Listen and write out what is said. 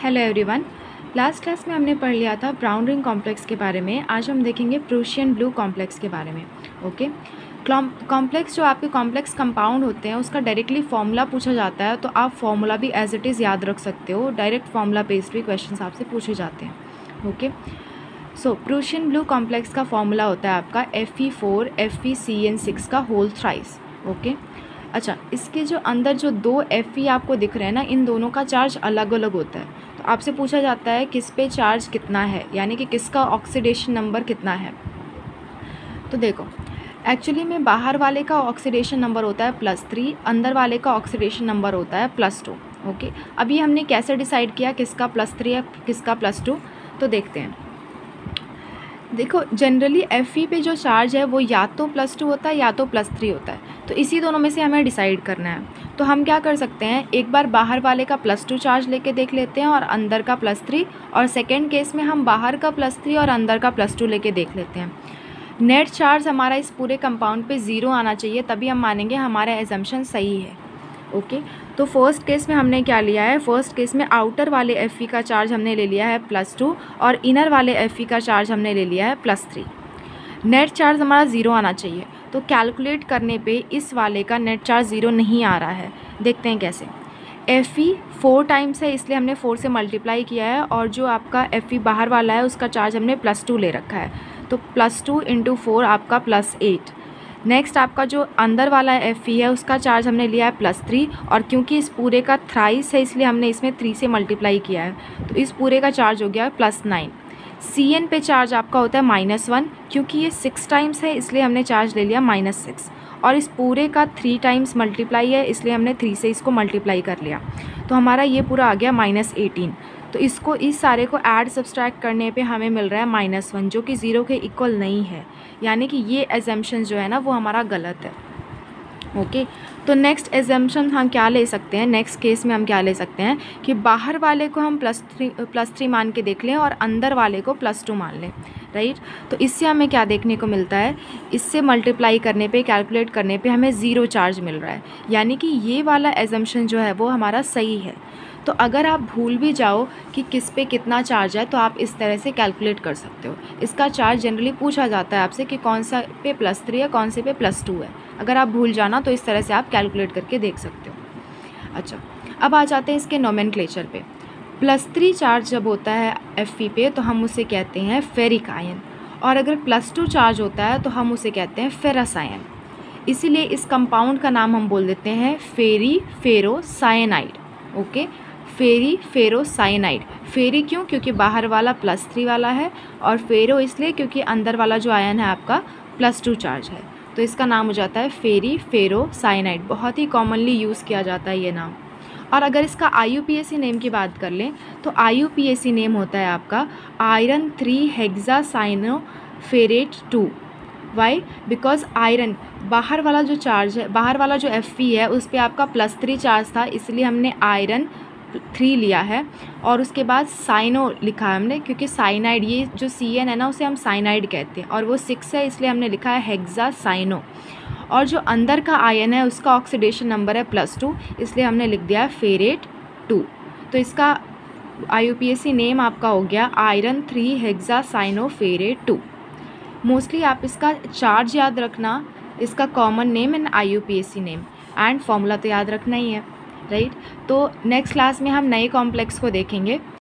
Hello everyone. Last class में हमने पढ़ लिया था ब्राउन रिंग कॉम्प्लेक्स के बारे में। आज हम देखेंगे प्रूशियन ब्लू कॉम्प्लेक्स के बारे में। ओके, कॉम्प्लेक्स जो आपके कॉम्प्लेक्स कंपाउंड होते हैं उसका डायरेक्टली फॉर्मूला पूछा जाता है, तो आप फॉर्मूला भी एज इट इज़ याद रख सकते हो। डायरेक्ट फॉर्मूला बेस्ड भी क्वेश्चन आपसे पूछे जाते हैं। ओके, सो प्रूशियन ब्लू कॉम्प्लेक्स का फॉर्मूला होता है आपका Fe4 FeCN6 का होल थ्राइस। ओके, अच्छा, इसके जो अंदर जो दो Fe आपको दिख रहे हैं ना, इन दोनों का चार्ज अलग अलग होता है। तो आपसे पूछा जाता है किस पे चार्ज कितना है, यानी कि किसका ऑक्सीडेशन नंबर कितना है। तो देखो, एक्चुअली में बाहर वाले का ऑक्सीडेशन नंबर होता है +3, अंदर वाले का ऑक्सीडेशन नंबर होता है +2। ओके, अभी हमने कैसे डिसाइड किया किसका +3 है किसका +2, तो देखते हैं। देखो, जनरली Fe पे जो चार्ज है वो या तो +2 होता है या तो +3 होता है, तो इसी दोनों में से हमें डिसाइड करना है। तो हम क्या कर सकते हैं, एक बार बाहर वाले का +2 चार्ज लेके देख लेते हैं और अंदर का +3, और सेकेंड केस में हम बाहर का +3 और अंदर का +2 लेके देख लेते हैं। नेट चार्ज हमारा इस पूरे कंपाउंड पे 0 आना चाहिए, तभी हम मानेंगे हमारा एजम्पशन सही है। ओके, तो फर्स्ट केस में हमने क्या लिया है, फर्स्ट केस में आउटर वाले Fe का चार्ज हमने ले लिया है +2 और इनर वाले Fe का चार्ज हमने ले लिया है +3। नेट चार्ज हमारा 0 आना चाहिए, तो कैलकुलेट करने पे इस वाले का नेट चार्ज 0 नहीं आ रहा है। देखते हैं कैसे। Fe 4 टाइम्स है, इसलिए हमने 4 से मल्टीप्लाई किया है, और जो आपका Fe बाहर वाला है उसका चार्ज हमने +2 ले रखा है, तो +2 × 4 आपका +8। नेक्स्ट आपका जो अंदर वाला Fe है उसका चार्ज हमने लिया है +3, और क्योंकि इस पूरे का थ्राइस है इसलिए हमने इसमें 3 से मल्टीप्लाई किया है, तो इस पूरे का चार्ज हो गया है +9। Cn पे चार्ज आपका होता है -1, क्योंकि ये 6 टाइम्स है इसलिए हमने चार्ज ले लिया -6, और इस पूरे का 3 टाइम्स मल्टीप्लाई है इसलिए हमने 3 से इसको मल्टीप्लाई कर लिया, तो हमारा ये पूरा आ गया -18। तो इसको इस सारे को ऐड सब्सट्रैक्ट करने पे हमें मिल रहा है -1, जो कि 0 के इक्वल नहीं है, यानी कि ये एजम्पशन जो है ना वो हमारा गलत है। ओके, तो नेक्स्ट एजम्पशन हम क्या ले सकते हैं, नेक्स्ट केस में हम क्या ले सकते हैं कि बाहर वाले को हम +3 मान के देख लें और अंदर वाले को +2 मान लें, राइट। तो इससे हमें क्या देखने को मिलता है, इससे मल्टीप्लाई करने पे कैलकुलेट करने पे हमें 0 चार्ज मिल रहा है, यानी कि ये वाला एजम्पशन जो है वो हमारा सही है। तो अगर आप भूल भी जाओ कि किस पे कितना चार्ज है तो आप इस तरह से कैलकुलेट कर सकते हो। इसका चार्ज जनरली पूछा जाता है आपसे कि कौन सा पे +3 है कौन से पे +2 है। अगर आप भूल जाना तो इस तरह से आप कैलकुलेट करके देख सकते हो। अच्छा, अब आ जाते हैं इसके नोमेनक्लेचर पे। +3 चार्ज जब होता है Fe पे तो हम उसे कहते हैं फेरिक आयन, और अगर +2 चार्ज होता है तो हम उसे कहते हैं फेरस आयन। इसीलिए इस कंपाउंड का नाम हम बोल देते हैं फेरी फेरोसाइनाइड। ओके, फेरी फेरोसाइनाइड। फेरी क्यों, क्योंकि बाहर वाला +3 वाला है, और फेरो इसलिए क्योंकि अंदर वाला जो आयन है आपका +2 चार्ज है, तो इसका नाम हो जाता है फेरी फेरोसाइनाइड। बहुत ही कॉमनली यूज़ किया जाता है ये नाम। और अगर इसका IUPAC नेम की बात कर लें तो IUPAC नेम होता है आपका iron 3 hexacyanoferrate 2। Y, because iron बाहर वाला जो चार्ज है, बाहर वाला जो Fe है उस पर आपका +3 चार्ज था, इसलिए हमने आयरन 3 लिया है, और उसके बाद साइनो लिखा है हमने, क्योंकि साइनाइड, ये जो Cn है ना उसे हम साइनाइड कहते हैं, और वो 6 है इसलिए हमने लिखा है हेक्सासाइनो। और जो अंदर का आयन है उसका ऑक्सीडेशन नंबर है +2, इसलिए हमने लिख दिया है फेरेट 2। तो इसका IUPAC नेम आपका हो गया आयरन 3 हेक्सासाइनोफेरेट 2। मोस्टली आप इसका चार्ज याद रखना, इसका common name and IUPAC name, and formula तो याद रखना ही है, राइट। तो नेक्स्ट क्लास में हम नए कॉम्प्लेक्स को देखेंगे।